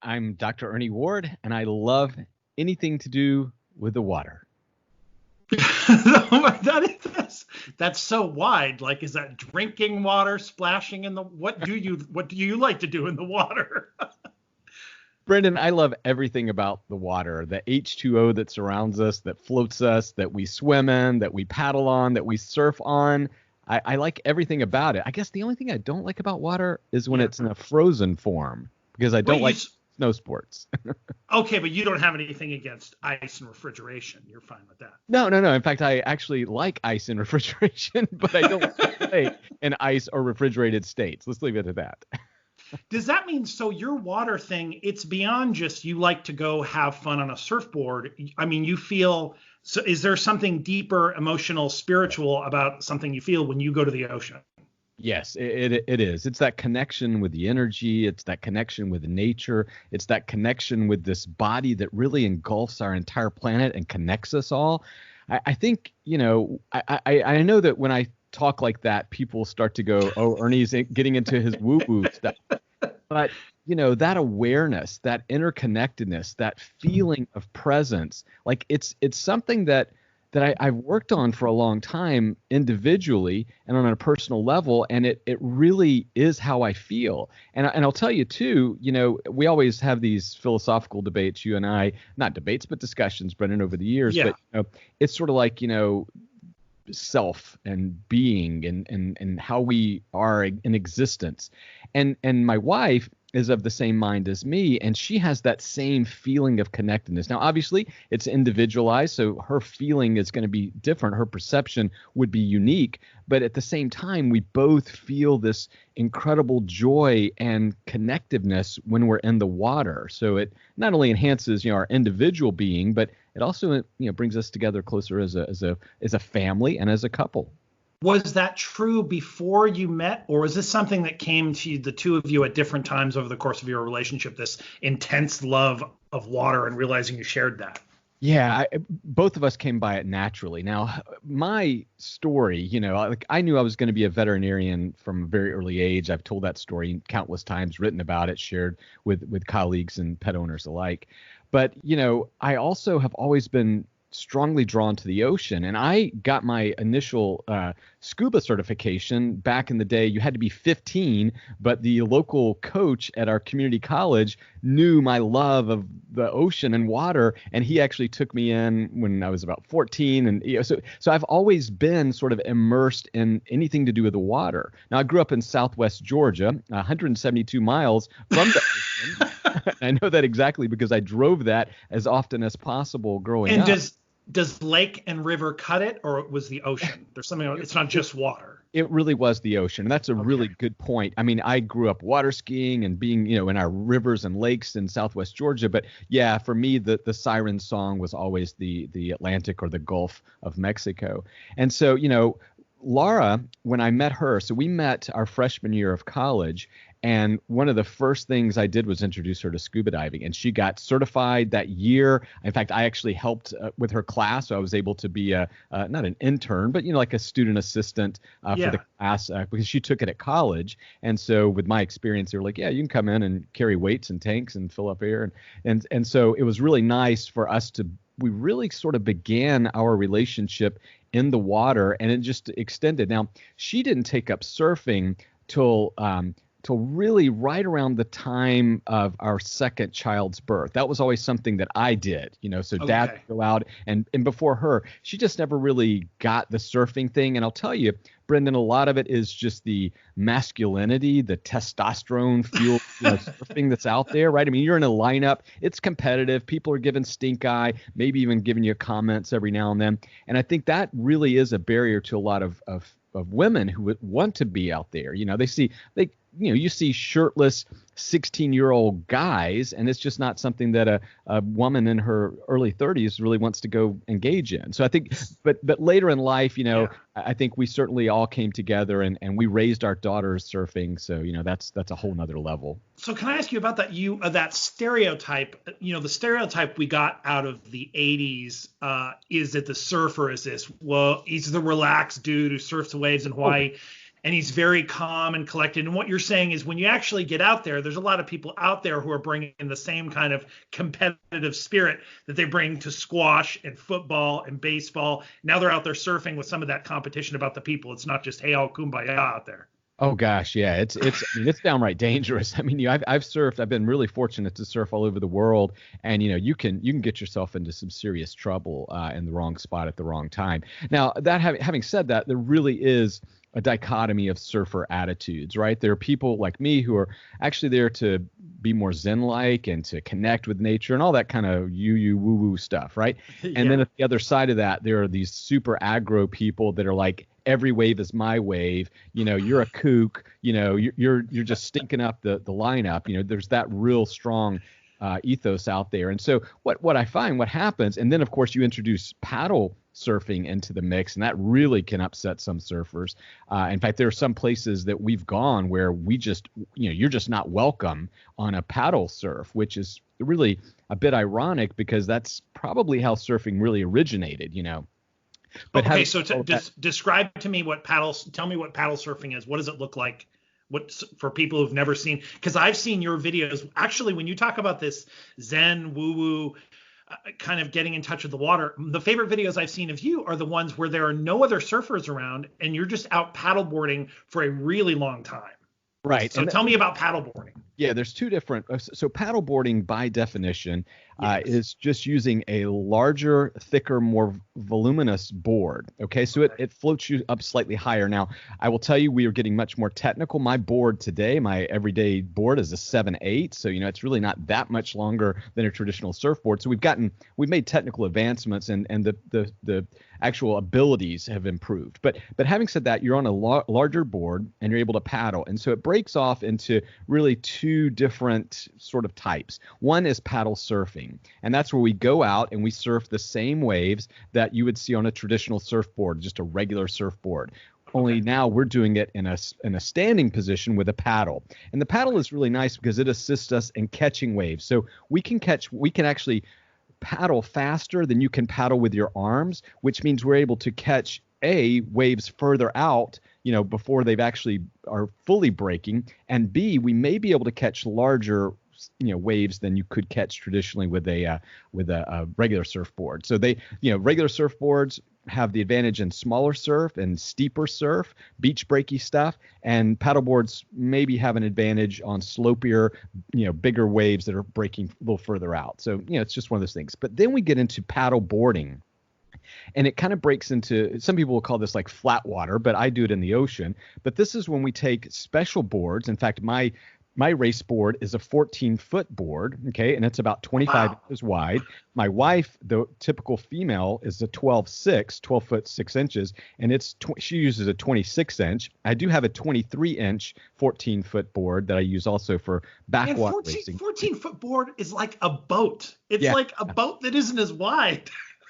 I'm Dr. Ernie Ward, and I love anything to do with the water. That's so wide. Like, is that drinking water, splashing in the? What do you like to do in the water? Brendan, I love everything about the water, the H2O that surrounds us, that floats us, that we swim in, that we paddle on, that we surf on. I like everything about it. I guess the only thing I don't like about water is when it's in a frozen form, because I don't like snow sports. Okay, but you don't have anything against ice and refrigeration. You're fine with that. No. In fact, I actually like ice and refrigeration, but I don't like to play in ice or refrigerated states. Let's leave it at that. Does that mean, so your water thing, it's beyond just you like to go have fun on a surfboard? I mean, you feel, so is there something deeper, emotional, spiritual about something you feel when you go to the ocean? Yes, it is. It's that connection with the energy. It's that connection with nature. It's that connection with this body that really engulfs our entire planet and connects us all. I think, I know that when I talk like that, people start to go, oh, Ernie's getting into his woo-woo stuff. But, that awareness, that interconnectedness, that feeling of presence, like it's something that I've worked on for a long time individually and on a personal level, and it really is how I feel. And I'll tell you too, we always have these philosophical debates, you and I, not debates, but discussions, Brendan, over the years. Yeah. But it's sort of like, self and being and how we are in existence. And my wife is of the same mind as me, and she has that same feeling of connectedness. Now, obviously, it's individualized, so her feeling is going to be different. Her perception would be unique, but at the same time, we both feel this incredible joy and connectiveness when we're in the water. So it not only enhances, our individual being, but it also, brings us together closer as a family and as a couple. Was that true before you met, or was this something that came to the two of you at different times over the course of your relationship, this intense love of water and realizing you shared that? Yeah, both of us came by it naturally. Now, my story, I knew I was going to be a veterinarian from a very early age. I've told that story countless times, written about it, shared with colleagues and pet owners alike. But, I also have always been strongly drawn to the ocean. And I got my initial SCUBA certification back in the day. You had to be 15, but the local coach at our community college knew my love of the ocean and water, and he actually took me in when I was about 14. And so I've always been sort of immersed in anything to do with the water. Now, I grew up in Southwest Georgia, 172 miles from the ocean. I know that exactly because I drove that as often as possible growing up. And does lake and river cut it, or was the ocean? There's something, it's not just water. It really was the ocean. And that's a really good point. I mean, I grew up water skiing and being, in our rivers and lakes in Southwest Georgia. But yeah, for me, the siren song was always the Atlantic or the Gulf of Mexico. And so, Laura, when I met her, so we met our freshman year of college, and one of the first things I did was introduce her to scuba diving, and she got certified that year. In fact, I actually helped with her class, so I was able to be not an intern, but like a student assistant for the class because she took it at college. And so with my experience, they were like, yeah, you can come in and carry weights and tanks and fill up air, and so it was really nice for us to. We really sort of began our relationship in the water, and it just extended. Now, she didn't take up surfing till really right around the time of our second child's birth. That was always something that I did, so Dad would go out, and before her, she just never really got the surfing thing. And I'll tell you, Brendan, a lot of it is just the masculinity, the testosterone fuel surfing that's out there, right? I mean, you're in a lineup, it's competitive, people are giving stink eye, maybe even giving you comments every now and then. And I think that really is a barrier to a lot of women who would want to be out there. You see shirtless 16-year-old guys, and it's just not something that a woman in her early 30s really wants to go engage in. So I think, but later in life, I think we certainly all came together and we raised our daughters surfing. So, that's a whole nother level. So can I ask you about that? That stereotype, the stereotype we got out of the 80s is that the surfer is this, well, he's the relaxed dude who surfs the waves in Hawaii. and he's very calm and collected. And what you're saying is when you actually get out there, there's a lot of people out there who are bringing the same kind of competitive spirit that they bring to squash and football and baseball. Now they're out there surfing with some of that competition about the people. It's not just, hey, all kumbaya out there. Oh gosh, yeah, it's I mean, it's downright dangerous. I mean, I've surfed. I've been really fortunate to surf all over the world, and you can get yourself into some serious trouble in the wrong spot at the wrong time. Now, that having said that, there really is a dichotomy of surfer attitudes, right? There are people like me who are actually there to be more Zen-like and to connect with nature and all that kind of woo-woo stuff, right? Yeah. And then at the other side of that, there are these super aggro people that are like, every wave is my wave. You're a kook. You're just stinking up the lineup. There's that real strong ethos out there. And so what I find, what happens, and then of course you introduce paddle surfing into the mix, and that really can upset some surfers. In fact, there are some places that we've gone where we just, you're just not welcome on a paddle surf, which is really a bit ironic because that's probably how surfing really originated, But okay, so describe to me tell me what paddle surfing is. What does it look like? For people who've never seen, because I've seen your videos. Actually, when you talk about this Zen woo-woo kind of getting in touch with the water, the favorite videos I've seen of you are the ones where there are no other surfers around and you're just out paddleboarding for a really long time. Right. So tell me about paddleboarding. Yeah, there's two different. So paddleboarding by definition is just using a larger, thicker, more voluminous board. Okay, so it floats you up slightly higher. Now, I will tell you, we are getting much more technical. My board today, my everyday board, is a 7/8. So it's really not that much longer than a traditional surfboard. So we've made technical advancements, and the actual abilities have improved. But having said that, you're on a larger board and you're able to paddle, and so it breaks off into really two different sort of types. One is paddle surfing, and that's where we go out and we surf the same waves that you would see on a traditional surfboard, just a regular surfboard. Only now we're doing it in a standing position with a paddle. And the paddle is really nice because it assists us in catching waves. So we can actually paddle faster than you can paddle with your arms, which means we're able to catch waves further out, before they've actually are fully breaking, and B, we may be able to catch larger, waves than you could catch traditionally with a regular surfboard. So regular surfboards have the advantage in smaller surf and steeper surf, beach breaky stuff, and paddleboards maybe have an advantage on slopier, bigger waves that are breaking a little further out. So, it's just one of those things. But then we get into paddle boarding. And it kind of breaks into, some people will call this like flat water, but I do it in the ocean. But this is when we take special boards. In fact, my race board is a 14-foot board, okay, and it's about 25 inches wide. My wife, the typical female, is a 12 foot 6 inches, and she uses a 26-inch. I do have a 23-inch 14-foot board that I use also for backwater racing. 14-foot board is like a boat. It's like a boat that isn't as wide.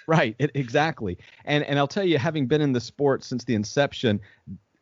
Right, exactly. And I'll tell you, having been in the sport since the inception,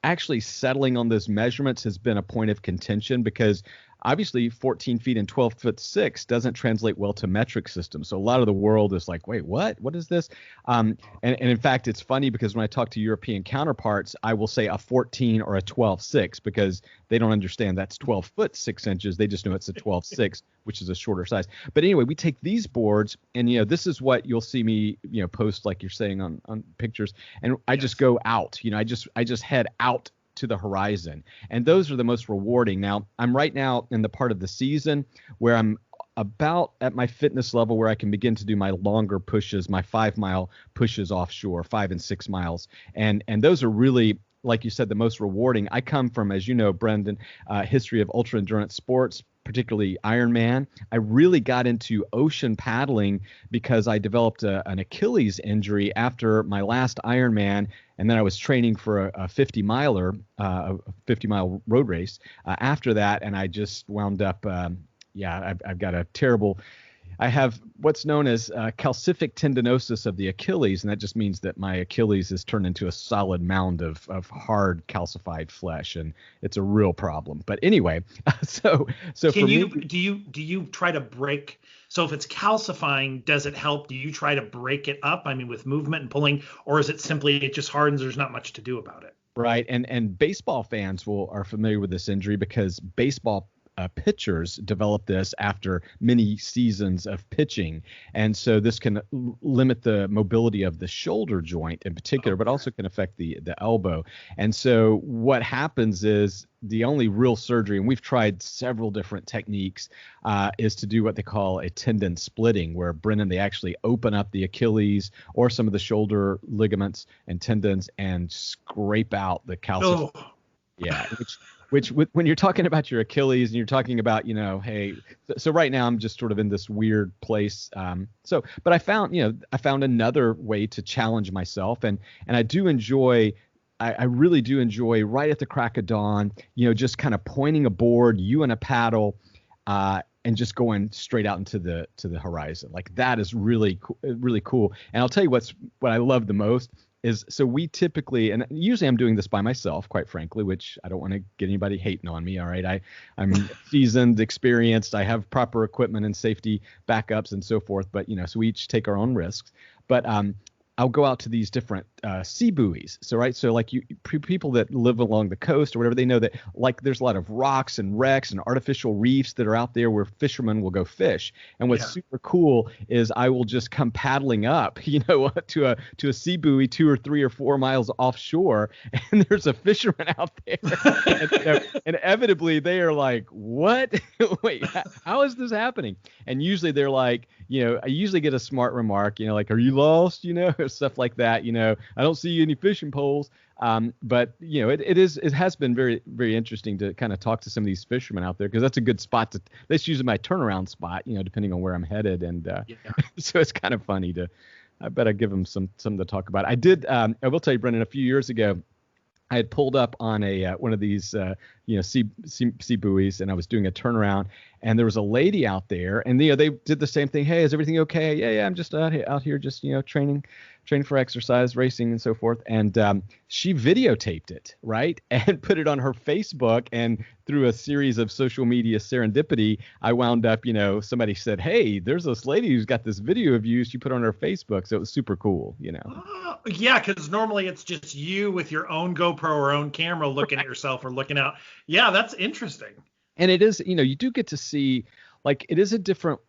actually settling on those measurements has been a point of contention because obviously 14 feet and 12 foot 6 doesn't translate well to metric systems. So a lot of the world is like, wait, what is this? And in fact, it's funny because when I talk to European counterparts, I will say a 14 or a 12.6 because they don't understand that's 12 foot 6 inches. They just know it's a 12.6, which is a shorter size. But anyway, we take these boards and, this is what you'll see me, post, like you're saying on pictures. And I just go out, I just head out to the horizon. And those are the most rewarding. Now, I'm right now in the part of the season where I'm about at my fitness level where I can begin to do my longer pushes, my 5-mile pushes offshore, 5 and 6 miles. And those are really, like you said, the most rewarding. I come from, as you know, Brendan, history of ultra endurance sports, particularly Ironman. I really got into ocean paddling because I developed an Achilles injury after my last Ironman, and then I was training for a 50-miler, a 50-mile road race after that, and I just wound up, I've got a terrible, I have what's known as calcific tendinosis of the Achilles, and that just means that my Achilles has turned into a solid mound of hard calcified flesh, and it's a real problem. But anyway, so do you try to break? So if it's calcifying, does it help? Do you try to break it up? I mean, with movement and pulling, or is it simply it just hardens? There's not much to do about it. Right. And baseball fans are familiar with this injury because baseball pitchers develop this after many seasons of pitching. And so this can limit the mobility of the shoulder joint in particular, but also can affect the elbow. And so what happens is the only real surgery, and we've tried several different techniques, is to do what they call a tendon splitting, where Brennan, they actually open up the Achilles or some of the shoulder ligaments and tendons and scrape out the calcium. Oh. Yeah, which when you're talking about your Achilles and you're talking about, hey, so right now I'm just sort of in this weird place. But I found another way to challenge myself, and I do enjoy. I really do enjoy right at the crack of dawn, just kind of pointing a board, you and a paddle, and just going straight out into the horizon. Like that is really cool. And I'll tell you what I love the most is, so we typically, and usually I'm doing this by myself, quite frankly, which I don't want to get anybody hating on me. All right. I'm seasoned, experienced. I have proper equipment and safety backups and so forth. But, so we each take our own risks. But I'll go out to these different sea buoys. So, right. So like people that live along the coast or whatever, they know that like there's a lot of rocks and wrecks and artificial reefs that are out there where fishermen will go fish. And what's super cool is I will just come paddling up, to a sea buoy 2 or 3 or 4 miles offshore. And there's a fisherman out there. and inevitably they are like, what? Wait, how is this happening? And usually they're like, I usually get a smart remark, like, are you lost? Or stuff like that. I don't see any fishing poles. But it has been very, very interesting to kind of talk to some of these fishermen out there, because that's a good spot that's usually my turnaround spot, depending on where I'm headed. And so it's kind of funny I bet I give them something to talk about. I did. I will tell you, Brendan, a few years ago, I had pulled up on one of these, sea buoys, and I was doing a turnaround, and there was a lady out there, and they did the same thing. Hey, is everything okay? Yeah, I'm just out here, just training for exercise, racing, and so forth. And she videotaped it, right, and put it on her Facebook. And through a series of social media serendipity, I wound up, somebody said, hey, there's this lady who's got this video of you she put on her Facebook. So it was super cool, Yeah, because normally it's just you with your own GoPro or own camera looking at yourself or looking out. Yeah, that's interesting. And it is, you do get to see, like, it is a different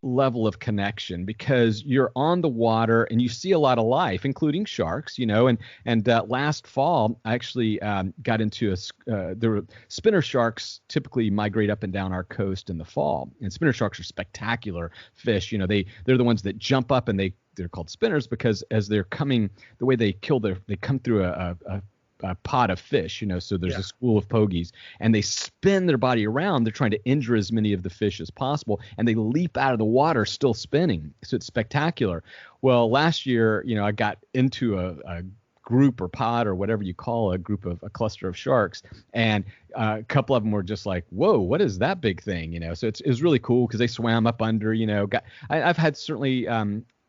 level of connection because you're on the water and you see a lot of life, including sharks, and last fall I actually got into there were spinner sharks typically migrate up and down our coast in the fall, and spinner sharks are spectacular fish. They're the ones that jump up, and they're called spinners because as they're coming, the way they come through a pot of fish, so there's a school of pogies, and they spin their body around. They're trying to injure as many of the fish as possible, and they leap out of the water still spinning. So it's spectacular. Well, last year, I got into a group or pod or whatever you call a cluster of sharks, and a couple of them were just like, whoa, what is that big thing? So it was really cool because they swam up under. I've had certainly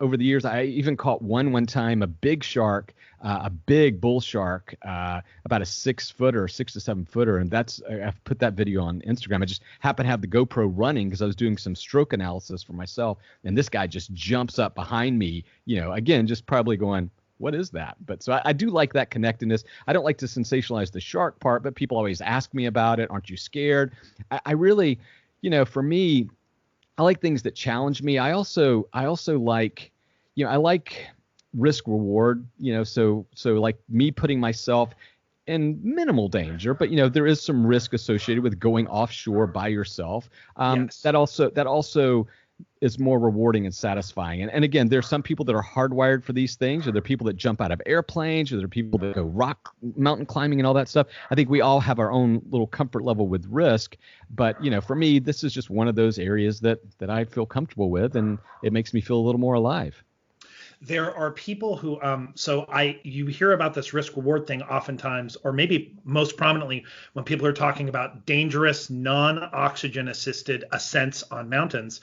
over the years, I even caught one time, a big shark, a big bull shark, about a 6 to 7 footer. And I've put that video on Instagram. I just happened to have the GoPro running because I was doing some stroke analysis for myself. And this guy just jumps up behind me, again, just probably going, what is that? But so I do like that connectedness. I don't like to sensationalize the shark part, but people always ask me about it. Aren't you scared? I really, for me, I like things that challenge me. I also like, I like risk reward, so like me putting myself in minimal danger, but there is some risk associated with going offshore by yourself. Yes. That also is more rewarding and satisfying. And again, there's some people that are hardwired for these things, or there are people that jump out of airplanes, or there are people that go mountain climbing and all that stuff. I think we all have our own little comfort level with risk. But, for me, this is just one of those areas that I feel comfortable with, and it makes me feel a little more alive. There are people who, you hear about this risk reward thing oftentimes, or maybe most prominently when people are talking about dangerous, non-oxygen assisted ascents on mountains.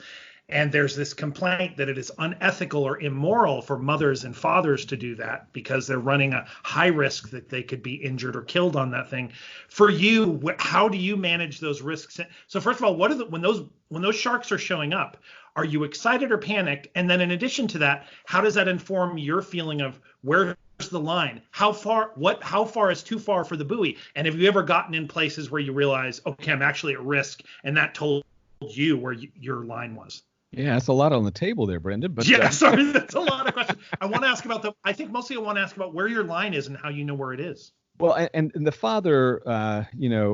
And there's this complaint that it is unethical or immoral for mothers and fathers to do that because they're running a high risk that they could be injured or killed on that thing. For you, how do you manage those risks? So first of all, when those sharks are showing up, are you excited or panicked? And then in addition to that, how does that inform your feeling of where the line? How far is too far for the buoy? And have you ever gotten in places where you realize, okay, I'm actually at risk, and that told you where your line was? Yeah, that's a lot on the table there, Brendan. But yeah, sorry, that's a lot of questions. I want to ask about I think mostly I want to ask about where your line is and how you know where it is. Well, and the father,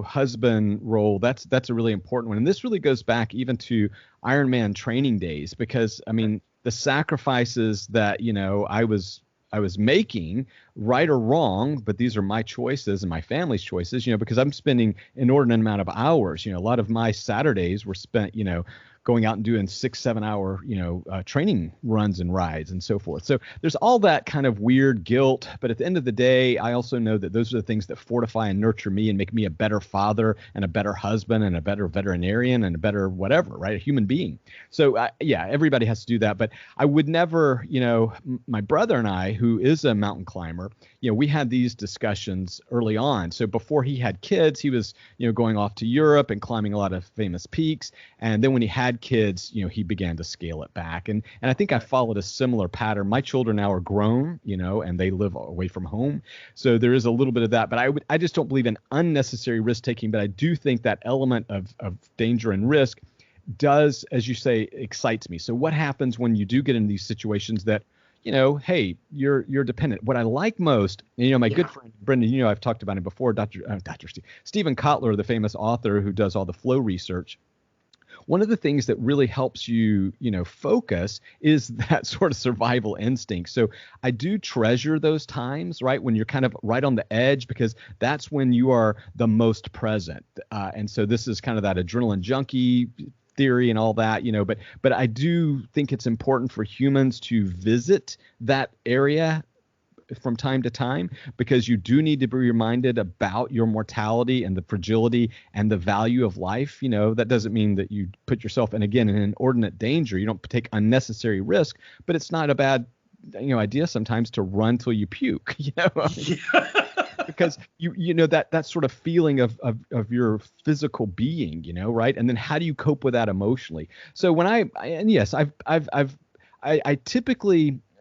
husband role, that's a really important one. And this really goes back even to Ironman training days, because, I mean, the sacrifices that, I was making, right or wrong, but these are my choices and my family's choices, because I'm spending an inordinate amount of hours. A lot of my Saturdays were spent, going out and doing 6-7 hour, training runs and rides and so forth. So there's all that kind of weird guilt. But at the end of the day, I also know that those are the things that fortify and nurture me and make me a better father and a better husband and a better veterinarian and a better whatever, right? A human being. So everybody has to do that. But I would never, my brother and I, who is a mountain climber, we had these discussions early on. So before he had kids, he was, going off to Europe and climbing a lot of famous peaks. And then when he had kids, he began to scale it back. And I think I followed a similar pattern. My children now are grown, and they live away from home. So there is a little bit of that. But I just don't believe in unnecessary risk taking. But I do think that element of danger and risk does, as you say, excites me. So what happens when you do get in these situations that, hey, you're dependent. What I like most, and, my good friend Brendan, I've talked about him before, Stephen Kotler, the famous author who does all the flow research. One of the things that really helps you, focus is that sort of survival instinct. So I do treasure those times, right, when you're kind of right on the edge, because that's when you are the most present. And so this is kind of that adrenaline junkie theory and all that, but I do think it's important for humans to visit that area from time to time, because you do need to be reminded about your mortality and the fragility and the value of life. That doesn't mean that you put yourself in inordinate danger. You don't take unnecessary risk, but it's not a bad, idea sometimes to run till you puke, because that sort of feeling of your physical being, right? And then how do you cope with that emotionally? So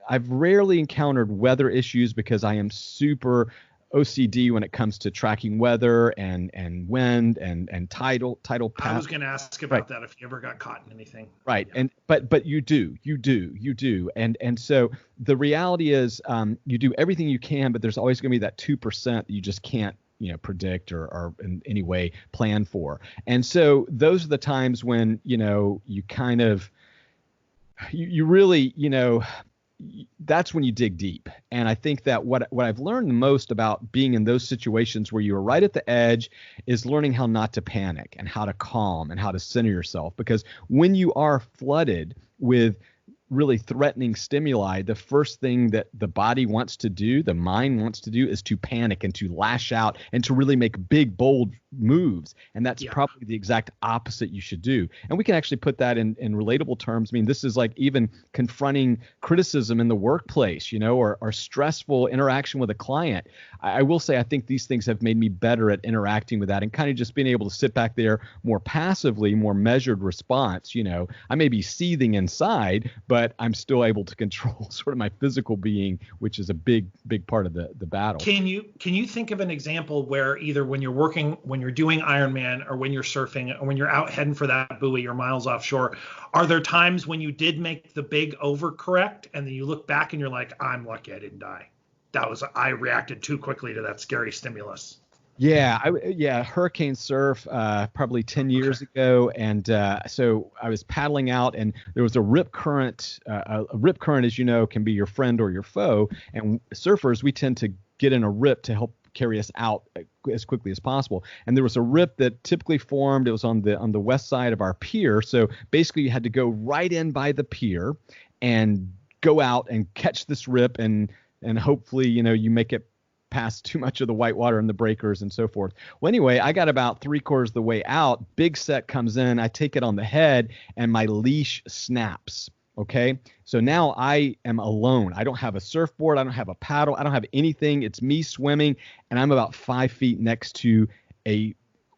I've rarely encountered weather issues, because I am super OCD when it comes to tracking weather and wind and tidal path. I was going to ask about that, if you ever got caught in anything. Right. Yeah. But you do. And so the reality is, you do everything you can, but there's always going to be that 2% that you just can't, predict or in any way plan for. And so those are the times when, you kind of, you really, that's when you dig deep. And I think that what I've learned the most about being in those situations where you are right at the edge is learning how not to panic and how to calm and how to center yourself. Because when you are flooded with really threatening stimuli, the first thing that the body wants to do, the mind wants to do, is to panic and to lash out and to really make big, bold moves. And that's probably the exact opposite you should do. And we can actually put that in relatable terms. I mean, this is like even confronting criticism in the workplace, or stressful interaction with a client. I will say, I think these things have made me better at interacting with that and kind of just being able to sit back there more passively, more measured response. I may be seething inside, but I'm still able to control sort of my physical being, which is a big part of the battle. Can you think of an example where either when you're doing Ironman, or when you're surfing, or when you're out heading for that buoy or miles offshore, are there times when you did make the big overcorrect and then you look back and you're like, I'm lucky I didn't die? I reacted too quickly to that scary stimulus. Yeah, hurricane surf probably 10 years ago, and so I was paddling out, and there was a rip current. A rip current, as you know, can be your friend or your foe. And surfers, we tend to get in a rip to help carry us out as quickly as possible. And there was a rip that typically formed. It was on the west side of our pier. So basically, you had to go right in by the pier and go out and catch this rip, and hopefully, you make it past too much of the white water and the breakers and so forth. Well, anyway, I got about 3/4 of the way out. Big set comes in. I take it on the head, and my leash snaps. Okay. So now I am alone. I don't have a surfboard. I don't have a paddle. I don't have anything. It's me swimming, and I'm about 5 feet next to a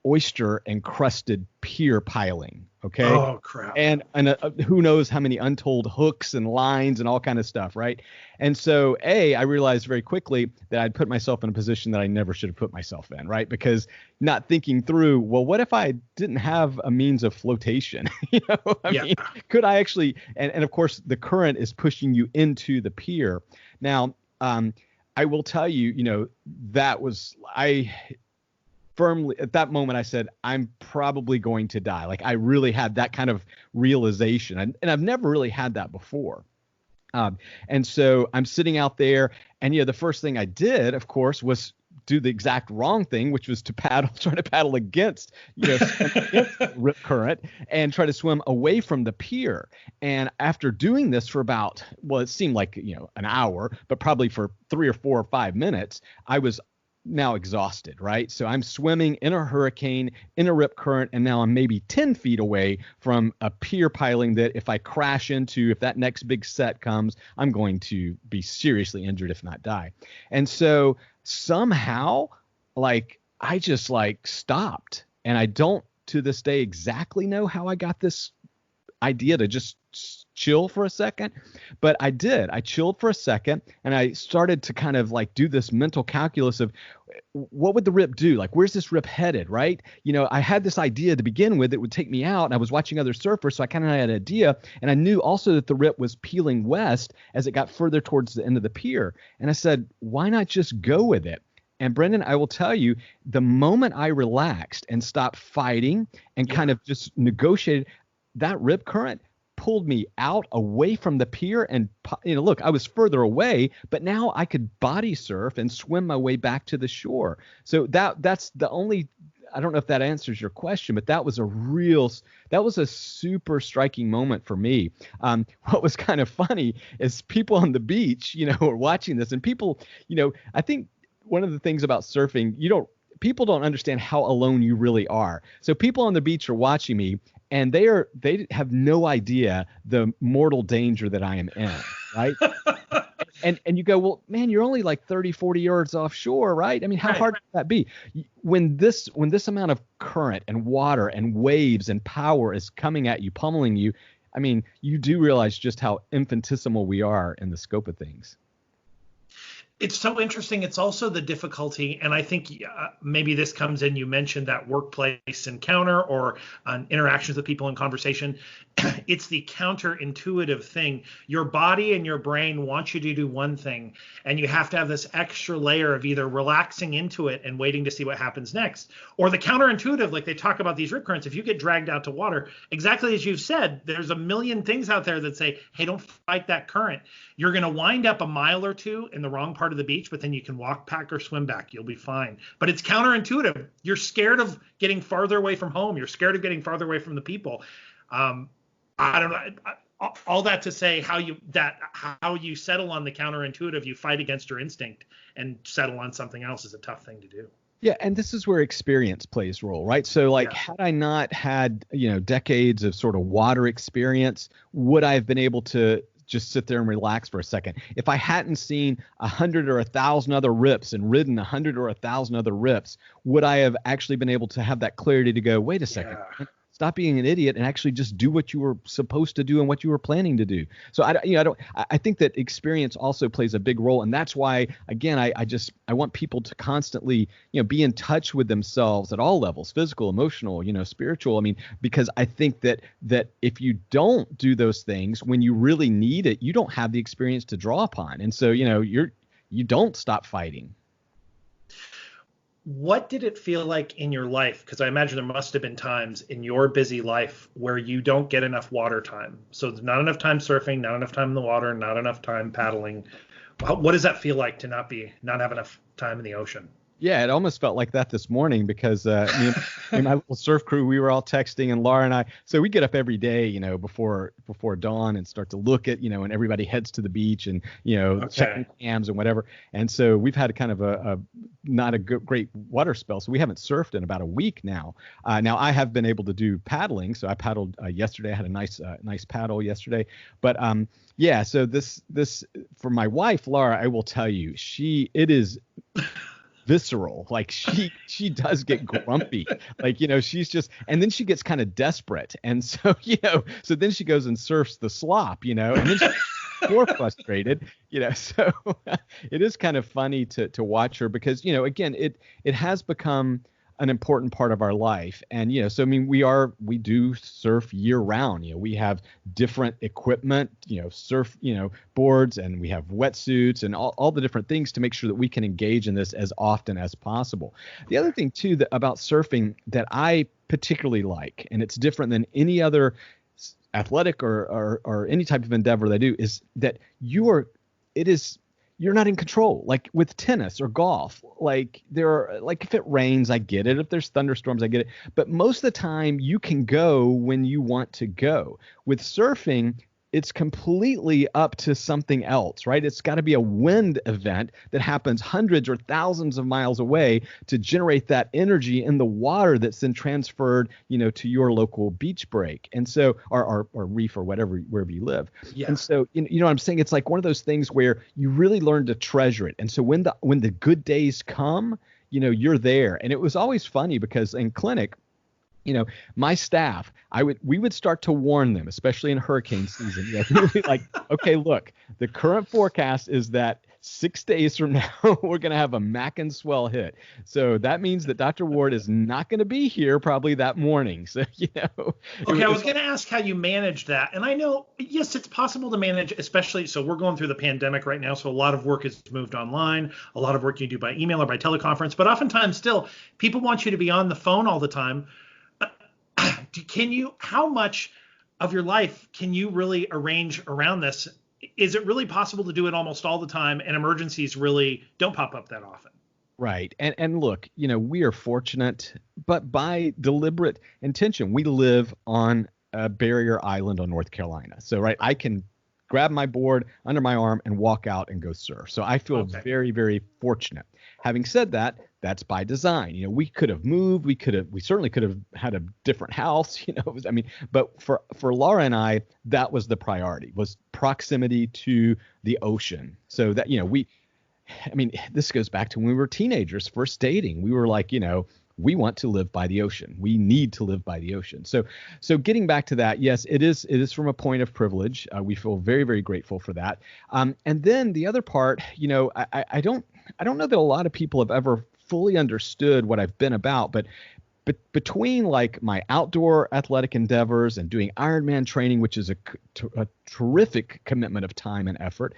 oyster encrusted pier piling. Okay. Oh, crap. And who knows how many untold hooks and lines and all kind of stuff. Right. And so I realized very quickly that I'd put myself in a position that I never should have put myself in. Right. Because not thinking through, well, what if I didn't have a means of flotation? I mean, could I actually, and of course the current is pushing you into the pier. Now, I will tell you, that was, firmly at that moment I said, I'm probably going to die. Like I really had that kind of realization, and I've never really had that before. And so I'm sitting out there, and the first thing I did, of course, was do the exact wrong thing, which was to try to paddle against, rip current and try to swim away from the pier. And after doing this for about, well, it seemed like, an hour, but probably for 3 or 4 or 5 minutes, I was now exhausted, right? So I'm swimming in a hurricane, in a rip current, and now I'm maybe 10 feet away from a pier piling that if I crash into, if that next big set comes, I'm going to be seriously injured, if not die. And so somehow, I just stopped. And I don't to this day exactly know how I got this idea to just chill for a second, but I did. I chilled for a second, and I started to kind of do this mental calculus of what would the rip do? Where's this rip headed, right? I had this idea to begin with, it would take me out, and I was watching other surfers, so I kind of had an idea, and I knew also that the rip was peeling west as it got further towards the end of the pier. And I said, why not just go with it? And Brendan, I will tell you, the moment I relaxed and stopped fighting and kind of just negotiated, that rip current pulled me out away from the pier, and look, I was further away, but now I could body surf and swim my way back to the shore. So that's the only, I don't know if that answers your question, but that was a super striking moment for me. What was kind of funny is people on the beach, are watching this, and people, I think one of the things about surfing, people don't understand how alone you really are. So people on the beach are watching me, and they have no idea the mortal danger that I am in, right? and you go, well, man, you're only 30, 40 yards offshore, right? I mean, how hard can that be? When this amount of current and water and waves and power is coming at you, pummeling you, I mean, you do realize just how infinitesimal we are in the scope of things. It's so interesting. It's also the difficulty, and I think maybe this comes in. You mentioned that workplace encounter or interactions with people in conversation. It's the counterintuitive thing. Your body and your brain want you to do one thing, and you have to have this extra layer of either relaxing into it and waiting to see what happens next, or the counterintuitive, like they talk about these rip currents. If you get dragged out to water, exactly as you've said, there's a million things out there that say, hey, don't fight that current. You're going to wind up a mile or two in the wrong part of the beach, but then you can walk back or swim back. You'll be fine. But it's counterintuitive. You're scared of getting farther away from home. You're scared of getting farther away from the people. I don't know. All that to say, how you settle on the counterintuitive, you fight against your instinct and settle on something else is a tough thing to do. Yeah, and this is where experience plays a role, right? So had I not had, decades of sort of water experience, would I have been able to just sit there and relax for a second? If I hadn't seen 100 or 1,000 other rips and ridden 100 or 1,000 other rips, would I have actually been able to have that clarity to go, wait a second, stop being an idiot and actually just do what you were supposed to do and what you were planning to do? So I think that experience also plays a big role, and that's why, again, I want people to constantly be in touch with themselves at all levels, physical, emotional, spiritual. I mean, because I think that if you don't do those things when you really need it, you don't have the experience to draw upon, and so you don't stop fighting. What did it feel like in your life? Because I imagine there must have been times in your busy life where you don't get enough water time. So there's not enough time surfing, not enough time in the water, not enough time paddling. What does that feel like to not have enough time in the ocean? Yeah, it almost felt like that this morning because me and my little surf crew, we were all texting, and Laura and I, so we get up every day, before dawn and start to look at, and everybody heads to the beach and, checking cams and whatever. And so we've had kind of a not a great water spell. So we haven't surfed in about a week now. Now I have been able to do paddling. So I paddled yesterday. I had a nice paddle yesterday. But yeah, so this for my wife, Laura, I will tell you, it is visceral. Like she does get grumpy. Like, she's just, and then she gets kind of desperate. And so, so then she goes and surfs the slop, and then she's more frustrated, so it is kind of funny to watch her because, again, it has become an important part of our life. And, so, I mean, we do surf year round. We have different equipment, surf, boards, and we have wetsuits and all the different things to make sure that we can engage in this as often as possible. The other thing, too, about surfing that I particularly like, and it's different than any other athletic or any type of endeavor they do, is that you're not in control. Like with tennis or golf, like if it rains, I get it. If there's thunderstorms, I get it. But most of the time you can go when you want to go. With surfing, it's completely up to something else, right? It's got to be a wind event that happens hundreds or thousands of miles away to generate that energy in the water that's then transferred, to your local beach break. And so, or reef or wherever you live. Yeah. And so, you know what I'm saying? It's like one of those things where you really learn to treasure it. And so when the good days come, you're there. And it was always funny because in clinic, my staff, we would start to warn them, especially in hurricane season. Like, okay, look, the current forecast is that 6 days from now, we're going to have a Mackin swell hit. So that means that Dr. Ward is not going to be here probably that morning. So, Okay, I was going to ask how you managed that. And I know, yes, it's possible to manage, especially, so we're going through the pandemic right now. So a lot of work is moved online, a lot of work you do by email or by teleconference, but oftentimes still people want you to be on the phone all the time. How much of your life can you really arrange around this? Is it really possible to do it almost all the time, and emergencies really don't pop up that often? Right. And look, we are fortunate, but by deliberate intention, we live on a barrier island on North Carolina. So, right, I can grab my board under my arm and walk out and go surf. So I feel very, very fortunate. Having said that, that's by design. We could have moved. We certainly could have had a different house. But for Laura and I, that was the priority, was proximity to the ocean. So that this goes back to when we were teenagers, first dating. We were like, we want to live by the ocean. We need to live by the ocean. So getting back to that, yes, it is from a point of privilege. We feel very, very grateful for that. And then the other part, I don't know that a lot of people have ever fully understood what I've been about, but between like my outdoor athletic endeavors and doing Ironman training, which is a terrific commitment of time and effort,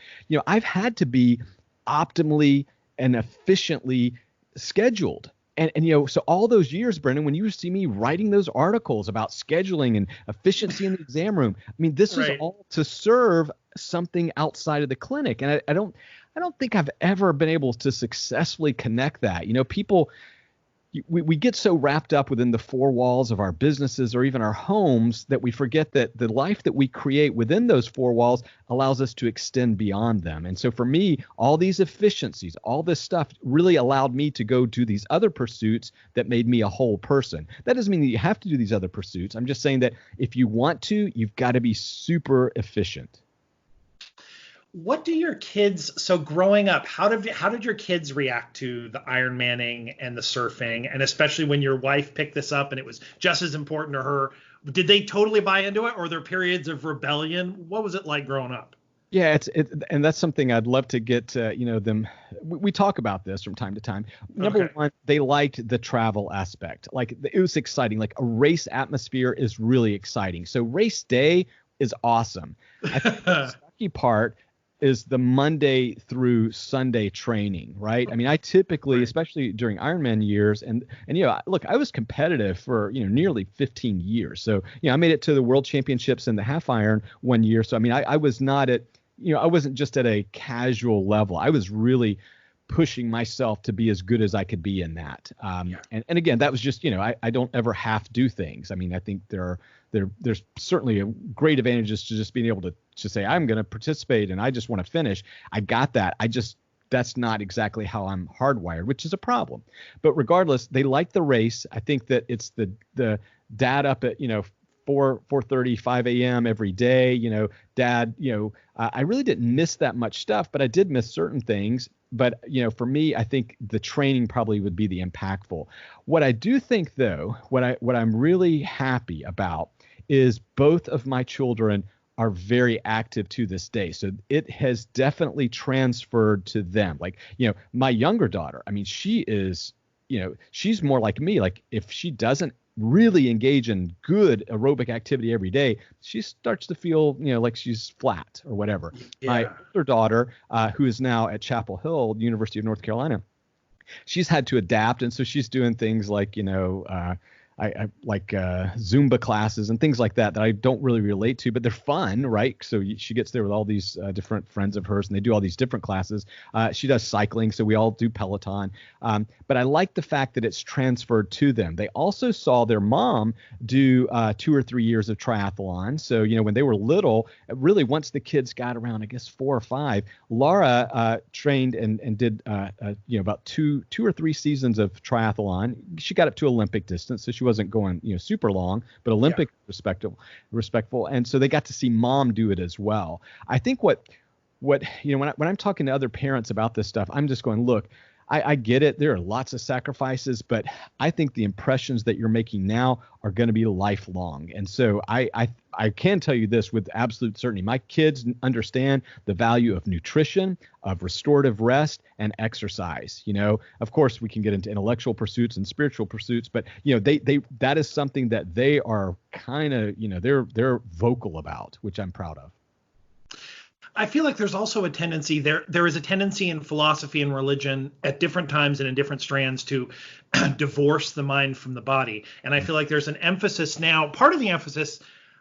I've had to be optimally and efficiently scheduled. And so all those years, Brendan, when you see me writing those articles about scheduling and efficiency in the exam room, this is all to serve something outside of the clinic. And I don't think I've ever been able to successfully connect that. People, we get so wrapped up within the four walls of our businesses or even our homes that we forget that the life that we create within those four walls allows us to extend beyond them. And so for me, all these efficiencies, all this stuff really allowed me to go do these other pursuits that made me a whole person. That doesn't mean that you have to do these other pursuits. I'm just saying that if you want to, you've got to be super efficient. What do your kids, so growing up, how did your kids react to the Ironmanning and the surfing, and especially when your wife picked this up and it was just as important to her? Did they totally buy into it, or were there periods of rebellion? What was it like growing up? Yeah, and that's something I'd love to get them. We talk about this from time to time. Number one, they liked the travel aspect. Like it was exciting. Like a race atmosphere is really exciting. So race day is awesome. I think the sucky part is the Monday through Sunday training, right? I typically, especially during Ironman years, and look, I was competitive for, nearly 15 years. So, I made it to the World Championships in the half iron one year. So, I was not at, I wasn't just at a casual level. I was really pushing myself to be as good as I could be in that. And again, that was just, I don't ever have to do things. I think there's certainly a great advantages to just being able to say, I'm going to participate and I just want to finish. I got that. That's not exactly how I'm hardwired, which is a problem. But regardless, they like the race. I think that it's the dad up at, 4:30, 5 a.m. every day, dad, I really didn't miss that much stuff, but I did miss certain things. for me, I think the training probably would be the impactful. What I do think, though, what I'm really happy about is both of my children are very active to this day. So it has definitely transferred to them. Like, my younger daughter, I mean, she is, she's more like me. Like, if she doesn't really engage in good aerobic activity every day, she starts to feel, like she's flat or whatever. Yeah. My older daughter, who is now at Chapel Hill, University of North Carolina, she's had to adapt. And so she's doing things like, I like Zumba classes and things like that I don't really relate to, but they're fun, right? So she gets there with all these different friends of hers, and they do all these different classes. She does cycling, so we all do Peloton. But I like the fact that it's transferred to them. They also saw their mom do 2 or 3 years of triathlon. So, when they were little, really once the kids got around, I guess 4 or 5, Laura trained and did about two or three seasons of triathlon. She got up to Olympic distance, so she wasn't going super long, but Olympic respectful, and so they got to see mom do it as well. I think what when I'm talking to other parents about this stuff, I'm just going, look, I get it. There are lots of sacrifices, but I think the impressions that you're making now are going to be lifelong. And so I can tell you this with absolute certainty. My kids understand the value of nutrition, of restorative rest, and exercise. Of course, we can get into intellectual pursuits and spiritual pursuits, but they that is something that they are kind of they're vocal about, which I'm proud of. I feel like there's also a tendency there is a tendency in philosophy and religion at different times and in different strands to divorce the mind from the body. And I feel like there's an emphasis now. Part of the emphasis,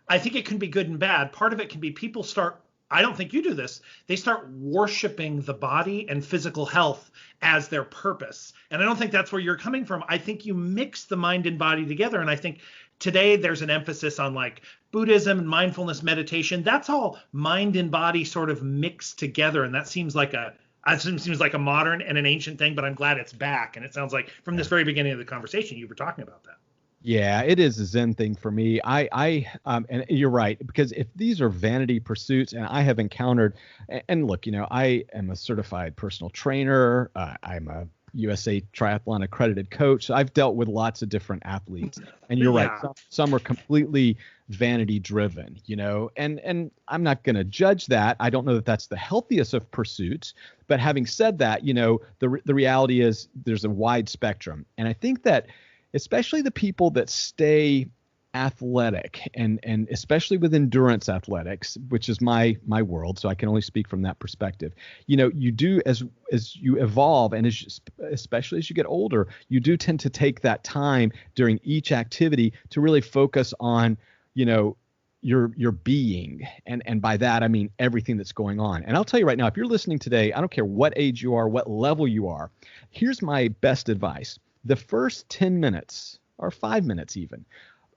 I think it can be good and bad. Part of it can be people start, I don't think you do this, they start worshiping the body and physical health as their purpose. And I don't think that's where you're coming from. I think you mix the mind and body together. And I think today there's an emphasis on like Buddhism and mindfulness meditation. That's all mind and body sort of mixed together. And that seems like a modern and an ancient thing, but I'm glad it's back. And it sounds like from this very beginning of the conversation, you were talking about that. Yeah, it is a Zen thing for me. And you're right, because if these are vanity pursuits, and I have encountered, and look, I am a certified personal trainer. I'm a USA Triathlon accredited coach. So I've dealt with lots of different athletes, and you're right. Some are completely vanity driven, and I'm not going to judge that. I don't know that that's the healthiest of pursuits, but having said that, the reality is there's a wide spectrum. And I think that especially the people that stay athletic and especially with endurance athletics, which is my world, so I can only speak from that perspective. You do as you evolve, and especially as you get older, you do tend to take that time during each activity to really focus on your being, and by that I mean everything that's going on. And I'll tell you right now, if you're listening today, I don't care what age you are, what level you are, here's my best advice. The first 10 minutes or 5 minutes even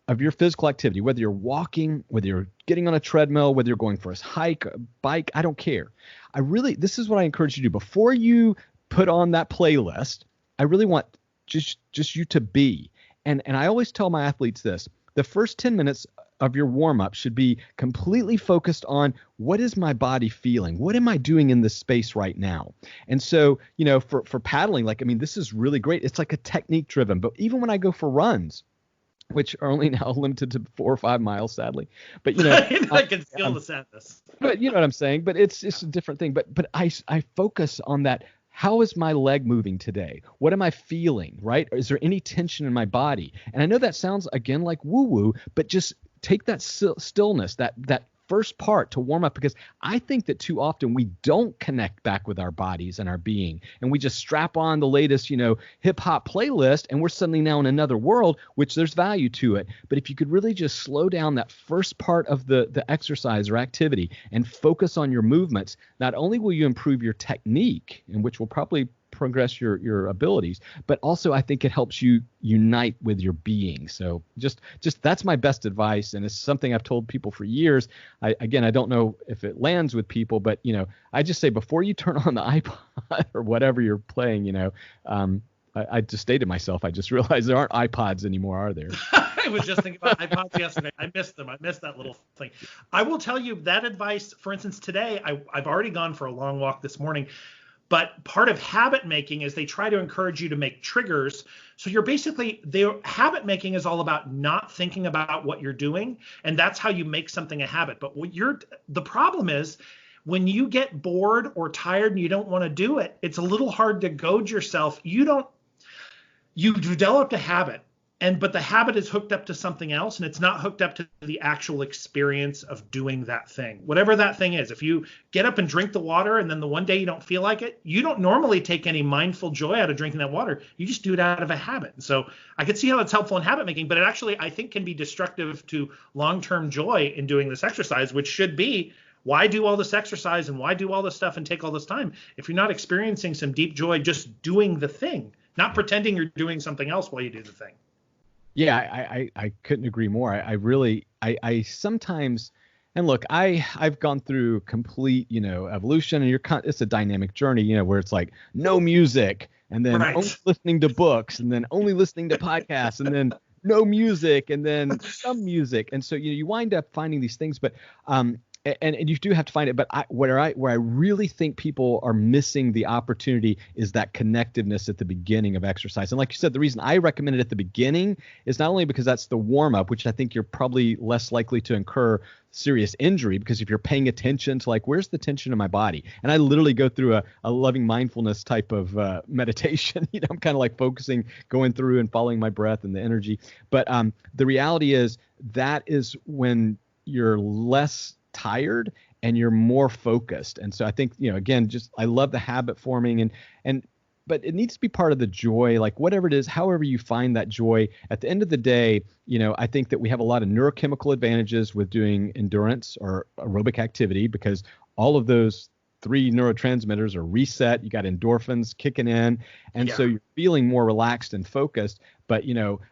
of your physical activity, whether you're walking, whether you're getting on a treadmill, whether you're going for a hike, a bike, I don't care. This is what I encourage you to do. Before you put on that playlist, I really want just you to be. And I always tell my athletes this: the first 10 minutes of your warm-up should be completely focused on what is my body feeling? What am I doing in this space right now? And so, for paddling, this is really great. It's like a technique driven, but even when I go for runs, which are only now limited to 4 or 5 miles, sadly, but I can feel the sadness. But you know what I'm saying? But it's a different thing. But I focus on that. How is my leg moving today? What am I feeling, right? Is there any tension in my body? And I know that sounds, again, like woo-woo, but just take that stillness, that first part to warm up, because I think that too often we don't connect back with our bodies and our being, and we just strap on the latest, hip hop playlist, and we're suddenly now in another world, which there's value to it. But if you could really just slow down that first part of the exercise or activity and focus on your movements, not only will you improve your technique, in which will probably progress your abilities, but also I think it helps you unite with your being. So just that's my best advice, and it's something I've told people for years. I don't know if it lands with people, but I just say before you turn on the iPod or whatever you're playing, I just stated myself, I just realized there aren't iPods anymore, are there? I was just thinking about iPods yesterday. I missed them. I missed that little thing. I will tell you that advice, for instance, today I've already gone for a long walk this morning. But part of habit making is they try to encourage you to make triggers. So you're basically, their habit making is all about not thinking about what you're doing. And that's how you make something a habit. But the problem is when you get bored or tired and you don't want to do it, it's a little hard to goad yourself. You developed a habit. But the habit is hooked up to something else, and it's not hooked up to the actual experience of doing that thing, whatever that thing is. If you get up and drink the water and then the one day you don't feel like it, you don't normally take any mindful joy out of drinking that water. You just do it out of a habit. And so I could see how it's helpful in habit making, but it actually, I think, can be destructive to long-term joy in doing this exercise, which should be, why do all this exercise and why do all this stuff and take all this time if you're not experiencing some deep joy just doing the thing, not pretending you're doing something else while you do the thing. Yeah, I couldn't agree more. I sometimes, and look, I've gone through complete, evolution, and it's a dynamic journey, where it's like no music, and then only listening to books, and then only listening to podcasts, and then no music, and then some music, and so you wind up finding these things, but and you do have to find it. But where I really think people are missing the opportunity is that connectiveness at the beginning of exercise. And like you said, the reason I recommend it at the beginning is not only because that's the warm up, which I think you're probably less likely to incur serious injury, because if you're paying attention to where's the tension in my body, and I literally go through a loving mindfulness type of meditation, I'm kind of focusing, going through and following my breath and the energy. But the reality is that is when you're less tired and you're more focused. And so I think, again, I love the habit forming but it needs to be part of the joy, whatever it is, however you find that joy. At the end of the day, I think that we have a lot of neurochemical advantages with doing endurance or aerobic activity, because all of those 3 neurotransmitters are reset. You got endorphins kicking in. And so you're feeling more relaxed and focused. But,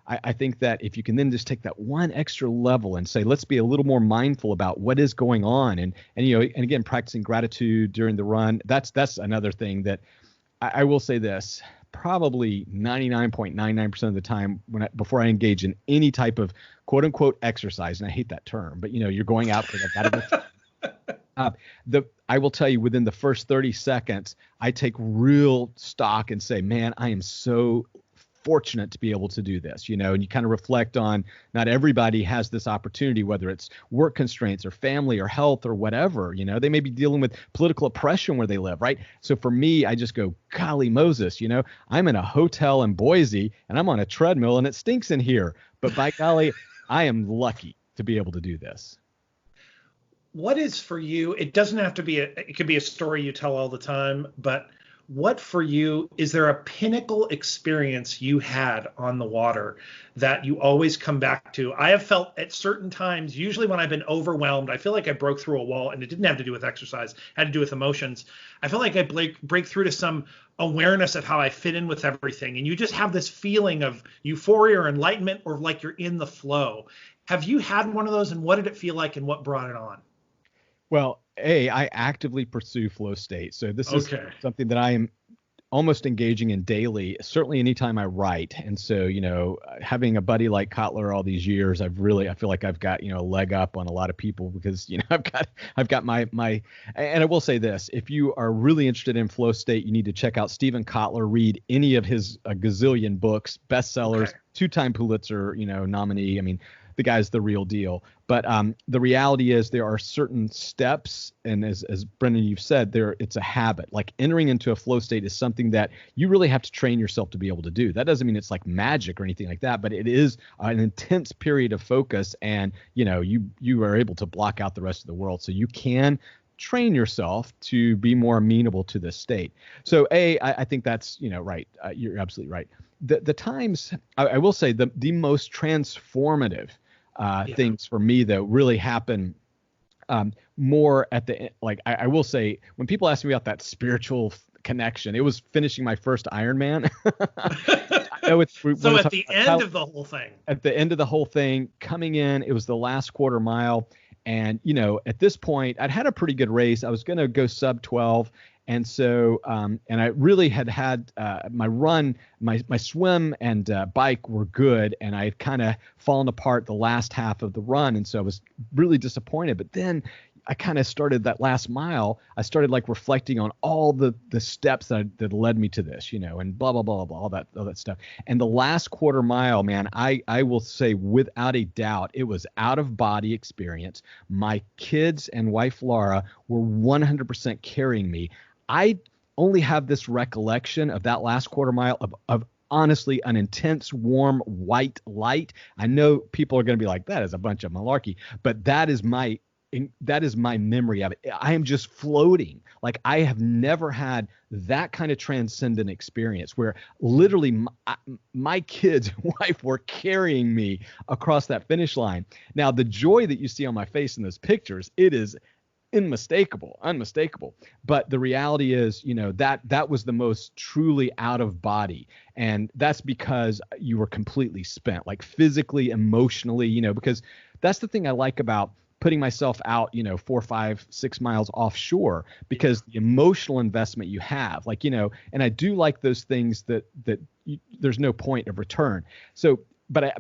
I think that if you can then just take that one extra level and say, let's be a little more mindful about what is going on. And again, practicing gratitude during the run, that's another thing that I will say this, probably 99.99% of the time before I engage in any type of quote unquote exercise, and I hate that term, but you're going out for I will tell you, within the first 30 seconds, I take real stock and say, man, I am so fortunate to be able to do this, and you kind of reflect on, not everybody has this opportunity, whether it's work constraints or family or health or whatever, they may be dealing with political oppression where they live, right? So for me, I just go, golly Moses, I'm in a hotel in Boise and I'm on a treadmill and it stinks in here, but by golly, I am lucky to be able to do this. What is for you, it doesn't have to be it could be a story you tell all the time, but what for you, is there a pinnacle experience you had on the water that you always come back to? I have felt at certain times, usually when I've been overwhelmed, I feel like I broke through a wall, and it didn't have to do with exercise, it had to do with emotions. I feel like I break through to some awareness of how I fit in with everything. And you just have this feeling of euphoria or enlightenment, or like you're in the flow. Have you had one of those, and what did it feel like and what brought it on? Well, I actively pursue flow state. So this is something that I am almost engaging in daily, certainly anytime I write. And so, having a buddy like Kotler all these years, I feel like I've got, a leg up on a lot of people, because, I've got my, and I will say this, if you are really interested in flow state, you need to check out Stephen Kotler, read any of his gazillion books, bestsellers, 2-time Pulitzer, nominee. I mean, the guy's the real deal. But the reality is there are certain steps, and as Brendan, you've said, it's a habit. Like entering into a flow state is something that you really have to train yourself to be able to do. That doesn't mean it's like magic or anything like that, but it is an intense period of focus, and you are able to block out the rest of the world. So you can train yourself to be more amenable to this state. So I think that's right. You're absolutely right. The times, I will say, the most transformative things for me that really happen more at the, I will say, when people ask me about that spiritual connection, it was finishing my first Ironman. So at the end of the whole thing. At the end of the whole thing, coming in, it was the last quarter mile. And, at this point, I'd had a pretty good race. I was going to go sub 12. And so, and I really had my run, my swim and bike were good, and I had kind of fallen apart the last half of the run. And so I was really disappointed. But then I kind of started that last mile, I started like reflecting on all the steps that led me to this, and blah, blah, blah, blah, all that stuff. And the last quarter mile, man, I will say without a doubt, it was out of body experience. My kids and wife, Laura, were 100% carrying me. I only have this recollection of that last quarter mile of honestly an intense, warm, white light. I know people are going to be like, that is a bunch of malarkey, but that is my memory of it. I am just floating. Like, I have never had that kind of transcendent experience where literally my kids and wife were carrying me across that finish line. Now, the joy that you see on my face in those pictures, it is unmistakable. But the reality is, that was the most truly out of body. And that's because you were completely spent, like physically, emotionally, because that's the thing I like about putting myself out, 4, 5, 6 miles offshore, because the emotional investment you have, and I do like those things that there's no point of return. So, but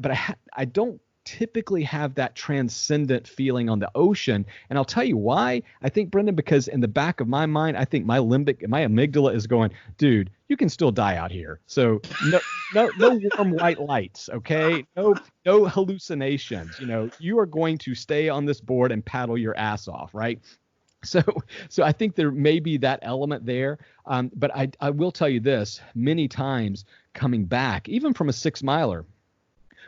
I don't typically have that transcendent feeling on the ocean. And I'll tell you why. I think, Brendan, because in the back of my mind, I think my amygdala is going, dude, you can still die out here. So no warm white lights. Okay. No hallucinations. You are going to stay on this board and paddle your ass off. Right. So I think there may be that element there. But I will tell you this, many times coming back, even from a 6 miler,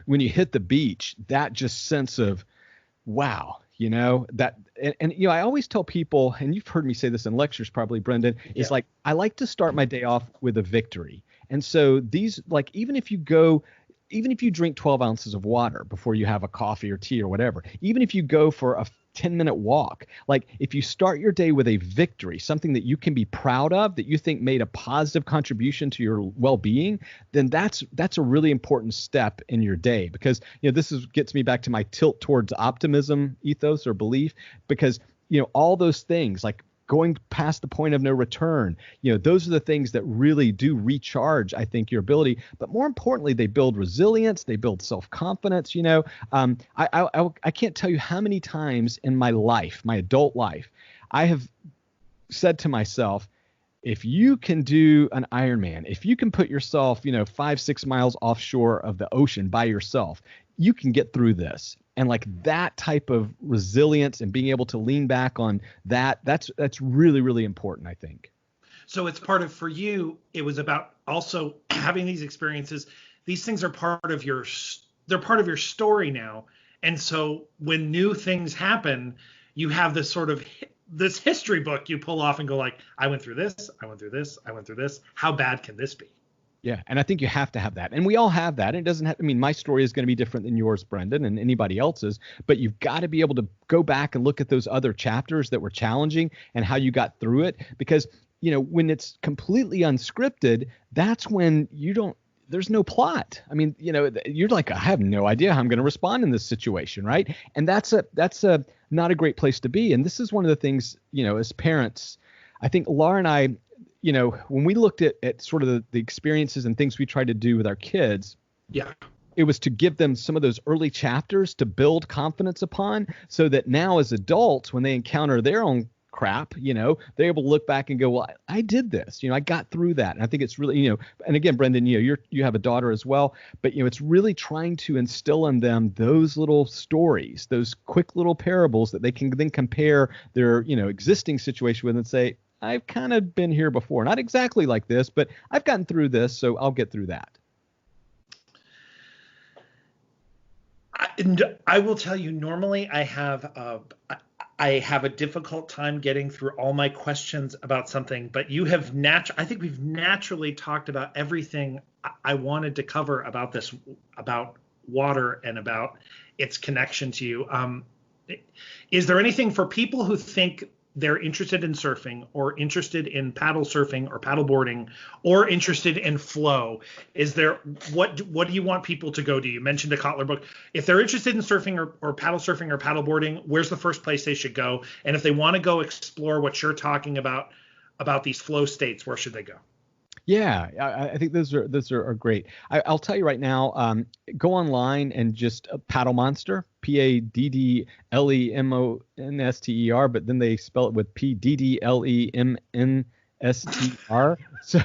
when you hit the beach, that just sense of, wow, that, and I always tell people, and you've heard me say this in lectures probably, Brendan, is like, I like to start my day off with a victory. And so these, like, even if you drink 12 ounces of water before you have a coffee or tea or whatever, even if you go for a 10-minute walk, like if you start your day with a victory, something that you can be proud of, that you think made a positive contribution to your well-being, then that's a really important step in your day. Because, this gets me back to my tilt towards optimism ethos or belief, because, all those things like going past the point of no return, those are the things that really do recharge, I think, your ability. But more importantly, they build resilience, they build self-confidence. I can't tell you how many times in my life, my adult life, I have said to myself, if you can do an Ironman, if you can put yourself, 5, 6 miles offshore of the ocean by yourself, you can get through this. And like that type of resilience and being able to lean back on that's really, really important, I think. So it's part of, for you, it was about also having these experiences. These things are they're part of your story now. And so when new things happen, you have this sort of this history book you pull off and go like, I went through this, I went through this, I went through this. How bad can this be? Yeah. And I think you have to have that. And we all have that. It doesn't have, my story is going to be different than yours, Brendan, and anybody else's, but you've got to be able to go back and look at those other chapters that were challenging and how you got through it. Because, when it's completely unscripted, that's when there's no plot. You're like, I have no idea how I'm going to respond in this situation. Right. And that's not a great place to be. And this is one of the things, as parents, I think Laura and I, when we looked at sort of the experiences and things we tried to do with our kids, it was to give them some of those early chapters to build confidence upon, so that now as adults, when they encounter their own crap, they're able to look back and go, well, I did this, I got through that. And I think it's really, and again, Brendan, you have a daughter as well, but it's really trying to instill in them those little stories, those quick little parables that they can then compare their, existing situation with and say, I've kind of been here before. Not exactly like this, but I've gotten through this, so I'll get through that. I will tell you, normally I have a difficult time getting through all my questions about something, but I think we've naturally talked about everything I wanted to cover about this, about water and about its connection to you. Is there anything for people who think they're interested in surfing or interested in paddle surfing or paddle boarding or interested in flow? Is there, what do you want people to go to? You mentioned a Kotler book. If they're interested in surfing or paddle surfing or paddle boarding, where's the first place they should go? And if they want to go explore what you're talking about these flow states, where should they go? Yeah, I think those are great. I'll tell you right now, go online and just Paddle Monster, PADDLEMONSTER, but then they spell it with PDDLEMNSTR. So,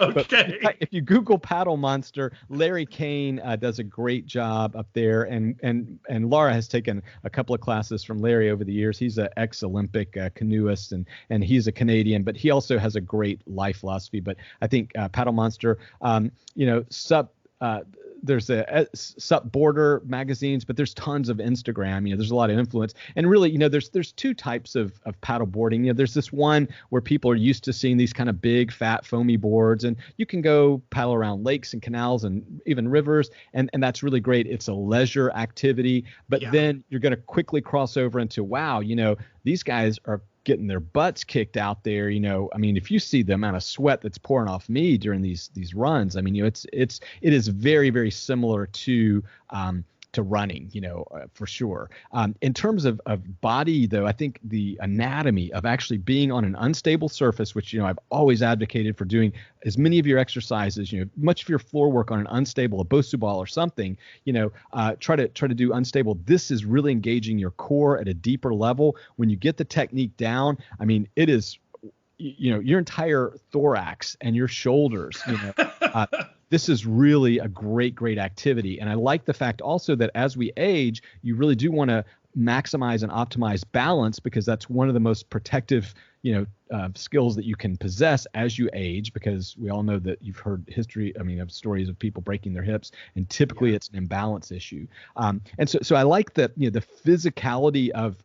Okay. but if you Google Paddle Monster, Larry Kane does a great job up there, and Laura has taken a couple of classes from Larry over the years. He's an ex-Olympic canoeist, and he's a Canadian, but he also has a great life philosophy. But I think Paddle Monster, there's Sup Border magazines, but there's tons of Instagram. There's a lot of influence, and really, there's two types of paddle boarding. There's this one where people are used to seeing these kind of big, fat, foamy boards, and you can go paddle around lakes and canals and even rivers, and that's really great. It's a leisure activity, but then you're going to quickly cross over into, wow, these guys are getting their butts kicked out there. If you see the amount of sweat that's pouring off me during these runs, it is very, very similar to running, for sure. In terms of body, though, I think the anatomy of actually being on an unstable surface, which, I've always advocated for doing as many of your exercises, much of your floor work on an unstable, a Bosu ball or something, try to do unstable. This is really engaging your core at a deeper level. When you get the technique down, it is, your entire thorax and your shoulders, this is really a great, great activity. And I like the fact also that as we age, you really do want to maximize and optimize balance, because that's one of the most protective, skills that you can possess as you age, because we all know that you've heard of stories of people breaking their hips, and typically it's an imbalance issue. And so I like that, the physicality of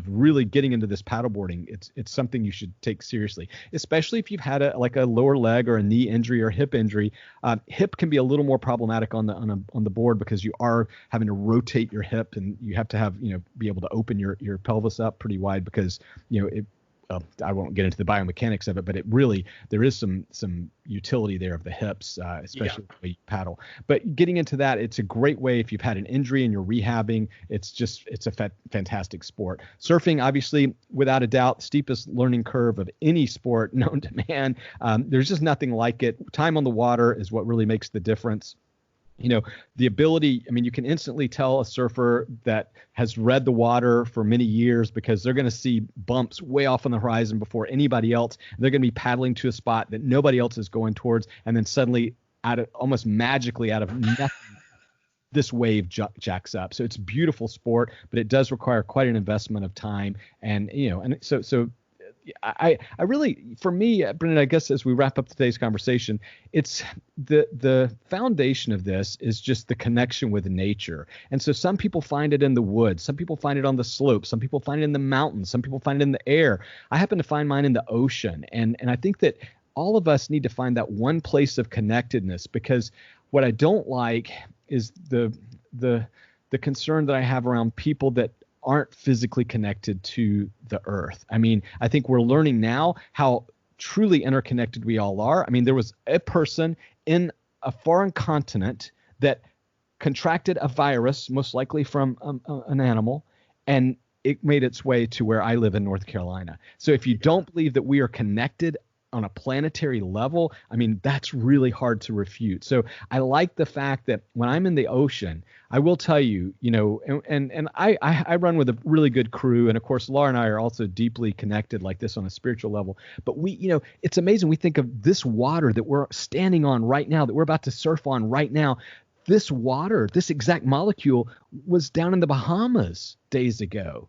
really getting into this paddleboarding. It's something you should take seriously, especially if you've had a lower leg or a knee injury or hip injury. Hip can be a little more problematic on the board, because you are having to rotate your hip, and you have to have, be able to open your pelvis up pretty wide, because, I won't get into the biomechanics of it, but there is some utility there of the hips, especially when you paddle. But getting into that, it's a great way if you've had an injury and you're rehabbing. It's a fantastic sport. Surfing, obviously, without a doubt, steepest learning curve of any sport known to man. There's just nothing like it. Time on the water is what really makes the difference. The ability, you can instantly tell a surfer that has read the water for many years, because they're going to see bumps way off on the horizon before anybody else. They're going to be paddling to a spot that nobody else is going towards. And then suddenly, almost magically out of nothing, this wave jacks up. So it's a beautiful sport, but it does require quite an investment of time. And, so I really, for me, Brendan, I guess as we wrap up today's conversation, it's the foundation of this is just the connection with nature. And so some people find it in the woods, some people find it on the slopes, some people find it in the mountains, some people find it in the air. I happen to find mine in the ocean. And I think that all of us need to find that one place of connectedness, because what I don't like is the concern that I have around people that aren't physically connected to the earth. I think we're learning now how truly interconnected we all are. There was a person in a foreign continent that contracted a virus, most likely from an animal, and it made its way to where I live in North Carolina. So if you don't believe that we are connected on a planetary level, that's really hard to refute. So I like the fact that when I'm in the ocean, I will tell you, and I run with a really good crew. And of course, Laura and I are also deeply connected like this on a spiritual level. But it's amazing. We think of this water that we're standing on right now, that we're about to surf on right now. This water, this exact molecule was down in the Bahamas days ago.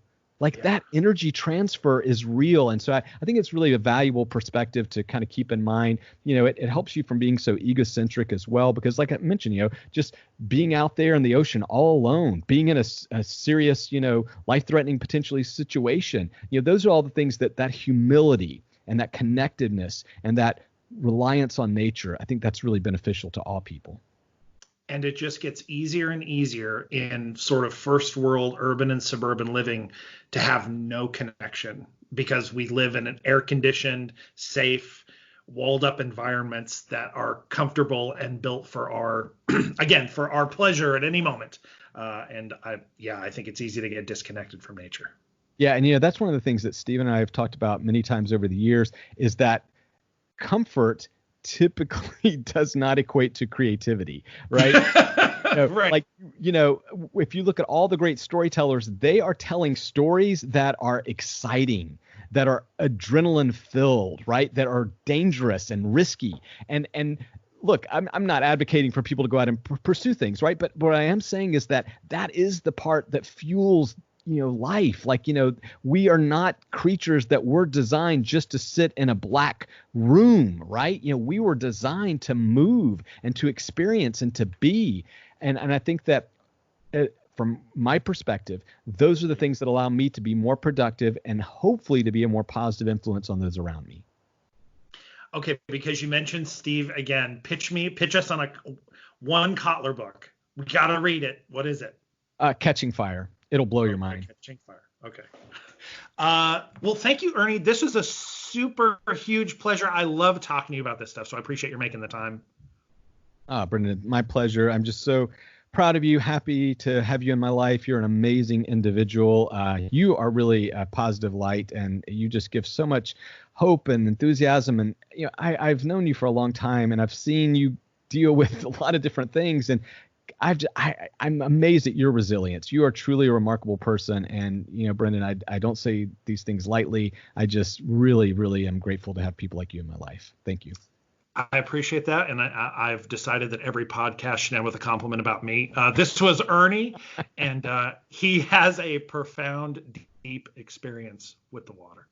That energy transfer is real. And so I think it's really a valuable perspective to kind of keep in mind. It helps you from being so egocentric as well, because like I mentioned, just being out there in the ocean all alone, being in a serious, life-threatening potentially situation, those are all the things that humility and that connectedness and that reliance on nature, I think that's really beneficial to all people. And it just gets easier and easier in sort of first world urban and suburban living to have no connection, because we live in an air conditioned, safe, walled up environments that are comfortable and built for our, again, for our pleasure at any moment. And I think it's easy to get disconnected from nature. Yeah. And, that's one of the things that Steve and I have talked about many times over the years, is that comfort typically does not equate to creativity, right? Right. Like, if you look at all the great storytellers, they are telling stories that are exciting, that are adrenaline filled, right? That are dangerous and risky. And look, I'm not advocating for people to go out and pursue things, right? But what I am saying is that is the part that fuels life. Like, we are not creatures that were designed just to sit in a black room, right? We were designed to move and to experience and to be. And I think that from my perspective, those are the things that allow me to be more productive and hopefully to be a more positive influence on those around me. Okay, because you mentioned Steve again, pitch us on one Kotler book. We got to read it. What is it? Catching Fire. It'll blow your mind. Catching Fire. Okay. Well, thank you, Ernie. This was a super huge pleasure. I love talking to you about this stuff, so I appreciate you making the time. Brendan, my pleasure. I'm just so proud of you. Happy to have you in my life. You're an amazing individual. You are really a positive light, and you just give so much hope and enthusiasm. And I've known you for a long time, and I've seen you deal with a lot of different things. And I'm amazed at your resilience. You are truly a remarkable person. And, Brendan, I don't say these things lightly. I just really, really am grateful to have people like you in my life. Thank you. I appreciate that. And I've decided that every podcast should end with a compliment about me. This was Ernie, and he has a profound, deep experience with the water.